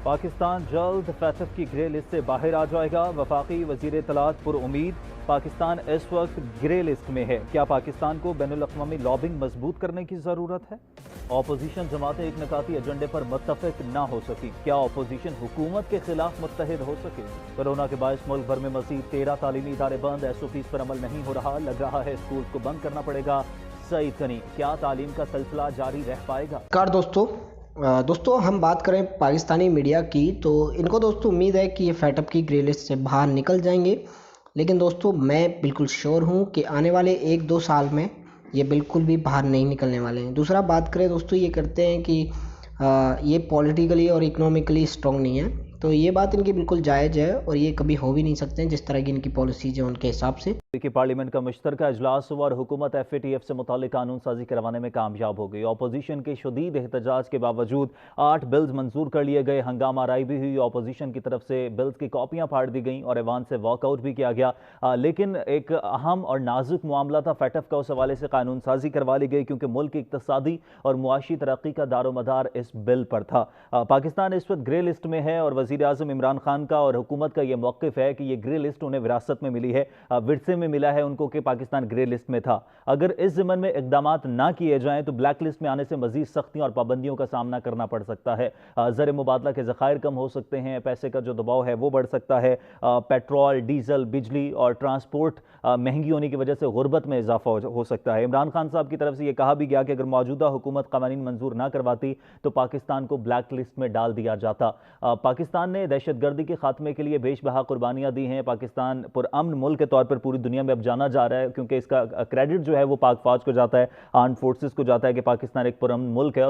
पाकिस्तान जल्द फैटफ की grey list से बाहर आ जाएगा। वफाकी वजीर इत्तलात पुरुम्मीद, पाकिस्तान इस वक्त ग्रे लिस्ट में है। क्या पाकिस्तान को बैनुल-अक़वामी लॉबिंग मजबूत करने की ज़रूरत है? अपोजिशन जमातें एक नकाती एजेंडे पर मुत्तफ़िक ना हो सकी। क्या अपोजिशन हुकूमत के खिलाफ मुत्तहिद हो सके? कोरोना के बायस मुल्क भर में मज़ीद 13 तालीमी इदारे बंद। SOPs पर अमल नहीं हो रहा, लग रहा है स्कूल को बंद करना पड़ेगा। सईद गनी, क्या तालीम का सिलसिला जारी रह पाएगा? दोस्तों हम बात करें पाकिस्तानी मीडिया की, तो इनको दोस्तों उम्मीद है कि ये फैटअप की ग्रे लिस्ट से बाहर निकल जाएंगे। लेकिन दोस्तों मैं बिल्कुल श्योर हूँ कि आने वाले 1-2 साल में ये बिल्कुल भी बाहर नहीं निकलने वाले हैं। दूसरा बात करें दोस्तों, ये करते हैं कि ये पॉलिटिकली और इकोनॉमिकली स्ट्रॉन्ग नहीं है, तो ये बात इनकी बिल्कुल जायज़ है और ये कभी हो भी नहीं सकते हैं जिस तरह की इनकी पॉलिसीज है उनके हिसाब से। कि पार्लियामेंट का मुश्तरका इजलास हुआ और हुकूमत FATF से मुतालिक कानून साजी करवाने में कामयाब हो गई। अपोजिशन के शदीद एहतजाज के बावजूद 8 बिल्स मंजूर कर लिए गए। हंगामा आराई भी हुई, अपोजिशन की तरफ से बिल्स की कॉपियां फाड़ दी गईं और ऐवान से वॉकआउट भी किया गया। लेकिन एक अहम और नाजुक मामला था फैटफ का, उस हवाले से कानून साजी करवा ली गई क्योंकि मुल्क की इक्तसादी और मुआशी तरक्की का दारोमदार इस बिल पर था। पाकिस्तान इस वक्त ग्रे लिस्ट में है और वज़ीर आज़म इमरान खान का और हुकूमत का यह मौक़िफ़ है कि ये ग्रे लिस्ट उन्हें विरासत में मिली है, विरसे में मिला है उनको कि पाकिस्तान ग्रे लिस्ट में था। अगर इस ज़िमन में इक़दामात ना किए जाएं तो ब्लैक लिस्ट में आने से मजीद सख्तियों और पाबंदियों का सामना करना पड़ सकता है। ज़र मुबादला के ज़खायर कम हो सकते हैं, पैसे का जो दबाव है वो बढ़ सकता है, पेट्रोल, डीजल, बिजली और ट्रांसपोर्ट महंगी होने की वजह से गुर्बत में इजाफा हो सकता है। इमरान खान साहब की तरफ से ये कहा भी गया कि अगर मौजूदा हुकूमत क़वानीन मंजूर ना करवाती तो पाकिस्तान को ब्लैक लिस्ट में डाल दिया जाता। पाकिस्तान ने दहशत गर्दी के खात्मे के लिए बेशबहा कुर्बानियाँ दी हैं। पाकिस्तान पुरअमन मुल्क के तौर पर पूरी दुनिया में अब जाना जा रहा है क्योंकि इसका क्रेडिट जो है वो पाक फौज को जाता है, आर्म फोर्सेस को जाता है कि पाकिस्तान एक पुरअमन मुल्क है।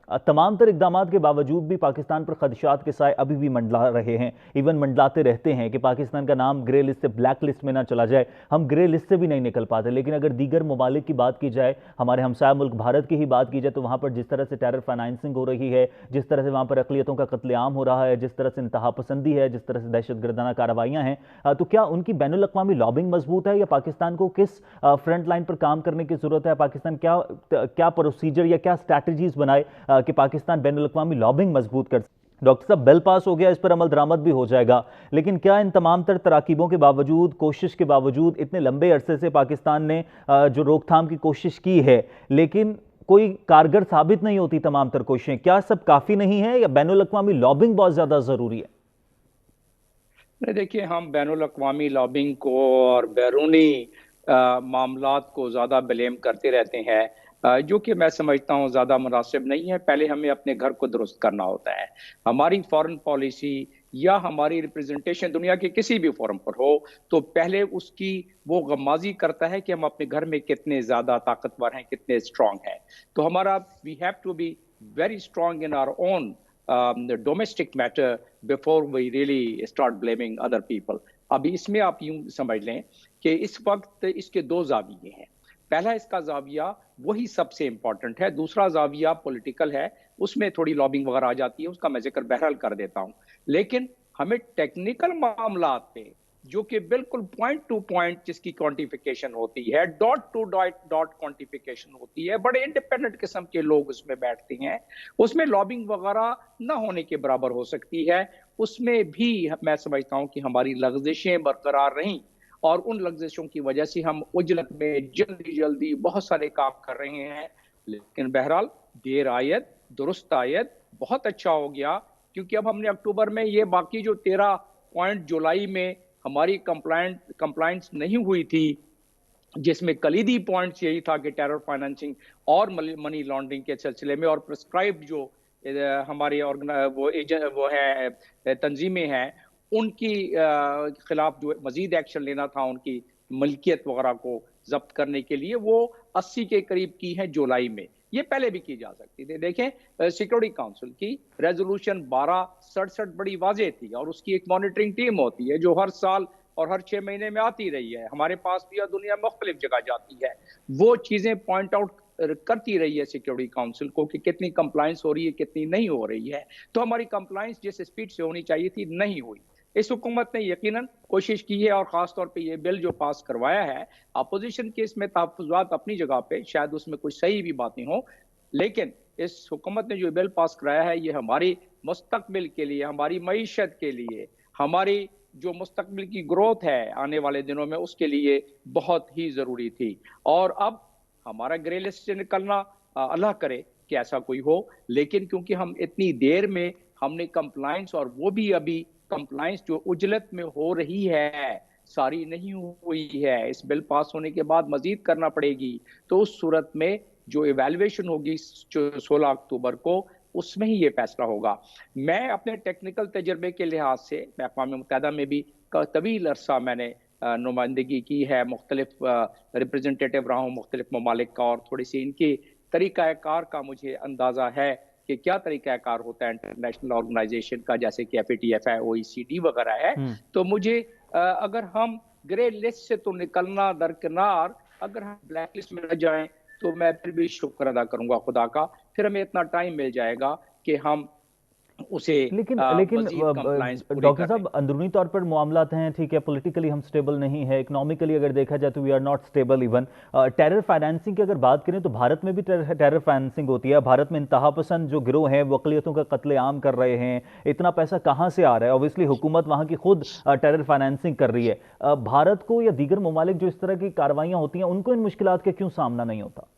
और तमाम तर इक़दामात के बावजूद भी पाकिस्तान पर खदशात के साए अभी भी मंडला रहे हैं, इवन मंडलाते रहते हैं कि पाकिस्तान का नाम ग्रे लिस्ट से ब्लैक लिस्ट में ना चला जाए। हम ग्रे लिस्ट से भी नहीं निकल पाते। लेकिन अगर दीगर ममालिक की बात की जाए, हमारे हमसाया मुल्क भारत की ही बात की जाए, तो वहाँ पर जिस तरह से टेरर फाइनेंसिंग हो रही है, जिस तरह से वहाँ पर अक़लियतों का कत्लेआम हो रहा है, जिस तरह से इंतहा पसंदी है, जिस तरह से दहशत गर्दाना कार्रवाइयाँ हैं, तो क्या उनकी बैनुल-अक़वामी लॉबिंग मजबूत है या पाकिस्तान को किस फ्रंट लाइन पर काम करने की जरूरत है? पाकिस्तान क्या प्रोसीजर या क्या स्ट्रैटेजीज बनाए कि पाकिस्तान बैनुल-अक़वामी लॉबिंग मजबूत कर? डॉक्टर साहब, बिल पास हो गया, इस पर अमल दरामद भी हो जाएगा, लेकिन क्या इन तमाम तर तराकीबों के बावजूद, कोशिश के बावजूद, इतने लंबे अरसे से पाकिस्तान ने जो रोकथाम की कोशिश की है लेकिन कोई कारगर साबित नहीं होती तमाम तर कोशिशें, क्या सब काफी नहीं है या बैनुल-अक़वामी लॉबिंग बहुत ज्यादा जरूरी है? देखिए, हम बैनुल-अक़वामी लॉबिंग को और बैरूनी मामलात को ज़्यादा ब्लेम करते रहते हैं, जो कि मैं समझता हूँ ज़्यादा मुनासिब नहीं है। पहले हमें अपने घर को दुरुस्त करना होता है। हमारी फॉरेन पॉलिसी या हमारी रिप्रेजेंटेशन दुनिया के किसी भी फोरम पर हो, तो पहले उसकी वो गमाजी करता है कि हम अपने घर में कितने ज़्यादा ताकतवर हैं, कितने स्ट्रांग हैं। तो हमारा we have to be very strong in our own domestic matter before we really start blaming other people. अभी इसमें आप यूं समझ लें कि इस वक्त इसके 2 ज़ाविये हैं। पहला इसका ज़ाविया वही सबसे इंपॉर्टेंट है, दूसरा ज़ाविया पॉलिटिकल है, उसमें थोड़ी लॉबिंग वगैरह आ जाती है, उसका मैं जिक्र बहरहाल कर देता हूं। लेकिन हमें टेक्निकल मामलात पे, जो कि बिल्कुल पॉइंट टू पॉइंट जिसकी क्वांटिफिकेशन होती है, डॉट टू डॉट क्वांटिफिकेशन होती है, बड़े इंडिपेंडेंट किस्म के लोग उसमें बैठते हैं, उसमें लॉबिंग वगैरह ना होने के बराबर हो सकती है। उसमें भी मैं समझता हूं कि हमारी लग़ज़िशें बरकरार रहीं और उन लग़ज़िशों की वजह से हम उजलत में जल्दी बहुत सारे काम कर रहे हैं। लेकिन बहरहाल देर आयत दुरुस्त आयत, बहुत अच्छा हो गया, क्योंकि अब हमने अक्टूबर में ये बाकी जो 13 पॉइंट जुलाई में हमारी कंप्लायंस नहीं हुई थी, जिसमें कलीदी पॉइंट्स यही था कि टेरर फाइनेंसिंग और मनी लॉन्ड्रिंग के सिलसिले में और प्रिस्क्राइब्ड जो हमारे वो है तंजीमें हैं, उनकी खिलाफ जो मजीद एक्शन लेना था, उनकी मलकियत वगैरह को जब्त करने के लिए, वो 80 के करीब की है जुलाई में। ये पहले भी की जा सकती थी। देखें, सिक्योरिटी काउंसिल की रेजोल्यूशन 1267 बड़ी वाज़ेह थी और उसकी एक मॉनिटरिंग टीम होती है जो हर साल और हर 6 महीने में आती रही है, हमारे पास भी और दुनिया मुख्तलिफ जगह जाती है। वो चीज़ें पॉइंट आउट करती रही है सिक्योरिटी काउंसिल को कि कितनी कंप्लायंस हो रही है, कितनी नहीं हो रही है। तो हमारी कंप्लायंस जिस स्पीड से होनी चाहिए थी, नहीं हुई। इस हुकूमत ने यकीनन कोशिश की है और ख़ास तौर पे ये बिल जो पास करवाया है, अपोजिशन के इसमें तहफ़्फ़ुज़ात अपनी जगह पे, शायद उसमें कुछ सही भी बातें हों, लेकिन इस हुकूमत ने जो बिल पास कराया है, ये हमारी मुस्तकबिल के लिए, हमारी मईशत के लिए, हमारी जो मुस्तकबिल की ग्रोथ है आने वाले दिनों में, उसके लिए बहुत ही ज़रूरी थी। और अब हमारा ग्रे लिस्ट से निकलना, अल्लाह करे कि ऐसा कोई हो, लेकिन क्योंकि हम इतनी देर में हमने कंप्लायंस, और वो भी अभी कंप्लायंस जो उजलत में हो रही है, सारी नहीं हुई है, इस बिल पास होने के बाद मजीद करना पड़ेगी। तो उस सूरत में जो इवैल्यूएशन होगी 16 अक्टूबर को, उसमें ही ये फैसला होगा। मैं अपने टेक्निकल तजर्बे के लिहाज से, मैं अक़वाम मुत्तहिदा में भी तवील अरसा मैंने नुमाइंदगी की है, मुख्तलिफ रिप्रेजेंटेटिव रहा हूँ मुख्तलिफ ममालिक का, और थोड़ी सी इनकी तरीक़ाकार का मुझे अंदाज़ा है कि क्या तरीक़ाकार होता है इंटरनेशनल ऑर्गेनाइजेशन का, जैसे कि FATF है, OECD वगैरह है। तो मुझे अगर हम ग्रे लिस्ट से तो निकलना दरकिनार, अगर हम ब्लैक लिस्ट में न जाएं, तो मैं फिर भी शुक्र अदा करूंगा खुदा का, फिर हमें इतना टाइम मिल जाएगा कि हम उसे लेकिन मजीद कंप्लायंस पूरी डॉक्टर कर साहब, अंदरूनी तौर पर मामलात हैं, ठीक है, पॉलिटिकली हम स्टेबल नहीं है, इकोनॉमिकली अगर देखा जाए तो we are not stable even. Terror financing की अगर बात करें तो भारत में भी टेरर फाइनेंसिंग होती है। भारत में इंतहा पसंद जो गिरोह हैं वो अक़लियतों का कत्लेआम कर रहे हैं, इतना पैसा कहाँ से आ रहा है? ऑब्वियसली हुकूमत वहाँ की खुद टेरर फाइनेंसिंग कर रही है। भारत को या दीगर ममालिक जो इस तरह की कार्रवाइयाँ होती हैं, उनको इन मुश्किलात का क्यों सामना नहीं होता?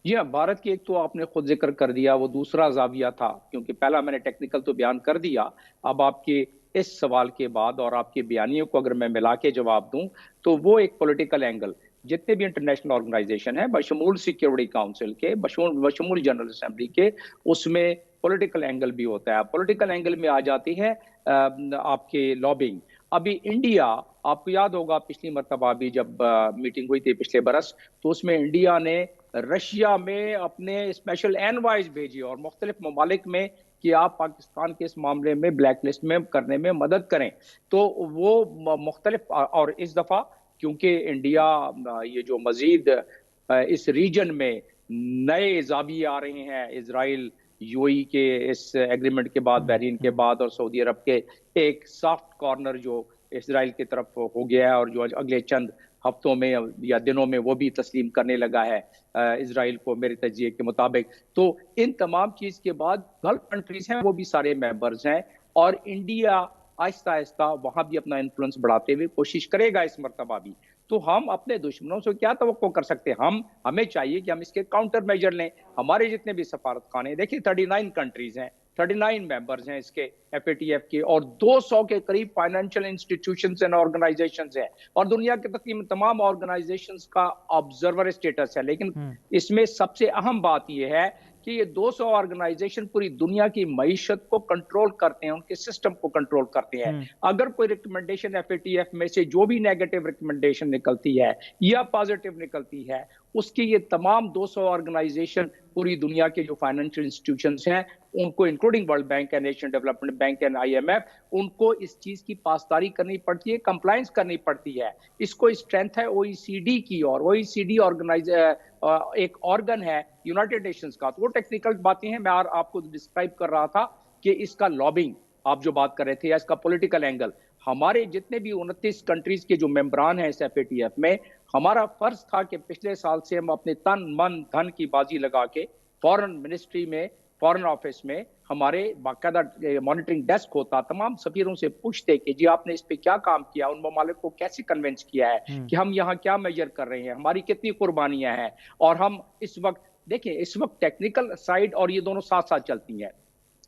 जी हाँ, भारत की एक तो आपने खुद जिक्र कर दिया, वो दूसरा ज़ाविया था, क्योंकि पहला मैंने टेक्निकल तो बयान कर दिया। अब आपके इस सवाल के बाद और आपके बयानियों को अगर मैं मिला के जवाब दूं, तो वो एक पॉलिटिकल एंगल, जितने भी इंटरनेशनल ऑर्गेनाइजेशन है, बशमूल सिक्योरिटी काउंसिल के, बशमूल जनरल असेंबली के, उसमें पॉलिटिकल एंगल भी होता है। पॉलिटिकल एंगल में आ जाती है आपके लॉबिंग। अभी इंडिया, आपको याद होगा पिछली मरतबा भी जब मीटिंग हुई थी पिछले बरस, तो उसमें इंडिया ने रशिया में अपने स्पेशल एनवॉयज भेजी और मुख्तलिफ ममालिक में कि आप पाकिस्तान के इस मामले में ब्लैक लिस्ट में करने में मदद करें। तो वो मुख्तलिफ, और इस दफ़ा क्योंकि इंडिया ये जो मजीद इस रीजन में नए ज़ाविये आ रहे हैं, इजराइल UAE के इस एग्रीमेंट के बाद, बहरीन के बाद, और सऊदी अरब के एक सॉफ्ट कॉर्नर जो इसराइल की तरफ हो गया है, और जो अगले चंद हफ्तों में या दिनों में वो भी तस्लीम करने लगा है इसराइल को, मेरे तजिए के मुताबिक। तो इन तमाम चीज़ के बाद गल्फ कंट्रीज हैं, वो भी सारे मेंबर्स हैं, और इंडिया आहिस्ता आहिस्ता वहाँ भी अपना इन्फ्लुएंस बढ़ाते हुए कोशिश करेगा इस मरतबा भी। तो हम अपने दुश्मनों से क्या तवक्को कर सकते हैं? हमें चाहिए कि हम इसके काउंटर मेजर लें। हमारे जितने भी सफारत खाने, देखिए 39 कंट्रीज हैं, 39 मेंबर्स हैं इसके FATF के, और 200 के करीब फाइनेंशियल इंस्टीट्यूशंस एंड ऑर्गेनाइजेशंस हैं, और दुनिया के तकरीबन तमाम ऑर्गेनाइजेशंस का ऑब्जर्वर स्टेटस है। लेकिन इसमें सबसे अहम बात यह है कि ये 200 ऑर्गेनाइजेशन पूरी दुनिया की मईशत को कंट्रोल करते हैं, उनके सिस्टम को कंट्रोल करते हैं। अगर कोई रिकमेंडेशन FATF में से जो भी नेगेटिव रिकमेंडेशन निकलती है या पॉजिटिव निकलती है, उसकी ये तमाम 200 ऑर्गेनाइजेशन पूरी दुनिया के जो फाइनेंशियल इंस्टीट्यूशंस हैं, उनको including world bank and Asian development bank and IMF, उनको इस चीज की पासदारी करनी पड़ती है, कंप्लायंस करनी पड़ती है। इसको स्ट्रेंथ है OECD की, और OECD एक ऑर्गन है यूनाइटेड नेशंस का। तो वो टेक्निकल बातें हैं, मैं आपको डिस्क्राइब कर रहा था कि इसका लॉबिंग आप जो बात कर रहे थे, या इसका पॉलिटिकल एंगल, हमारे जितने भी 29 कंट्रीज के जो मेंबरान हैं इस FATF में, हमारा फर्ज था कि पिछले साल से हम अपने तन मन धन की बाजी लगा के फॉरेन मिनिस्ट्री में, फॉरेन ऑफिस में हमारे बाकायदा मॉनिटरिंग डेस्क होता, तमाम सफीरों से पूछते कि जी आपने इस पे क्या काम किया, उन ममालिक को कैसे कन्विंस किया है कि हम यहाँ क्या मेजर कर रहे हैं, हमारी कितनी कुर्बानियां हैं। और हम इस वक्त देखिए, इस वक्त टेक्निकल साइड और ये दोनों साथ साथ चलती हैं।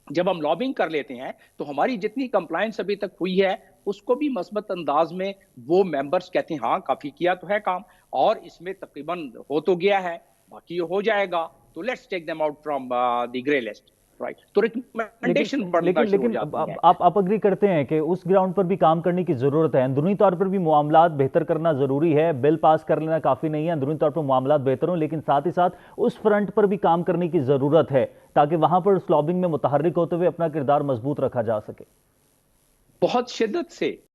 जब हम लॉबिंग कर लेते हैं तो हमारी जितनी कंप्लायंस अभी तक हुई है, उसको भी मस्बत अंदाज में वो मेंबर्स कहते हैं हाँ काफी किया तो है काम, और इसमें तकरीबन हो तो गया है, बाकी हो जाएगा। तो let's take them out from the grey list, right. तो रिकमेंडेशन बढ़ना शुरू हो जाती है। आप अग्री करते हैं कि उस ग्राउंड पर भी काम करने की जरूरत है, अंदरूनी तौर पर भी मामलात बेहतर करना जरूरी है, बिल पास कर लेना काफी नहीं है, अंदरूनी तौर पर मामलात बेहतर हों, लेकिन साथ ही साथ उस फ्रंट पर भी काम करने की जरूरत है ताकि वहां पर उस लॉबिंग में मुतहर्रिक होते हुए अपना किरदार मजबूत रखा जा सके? बहुत शिद्दत से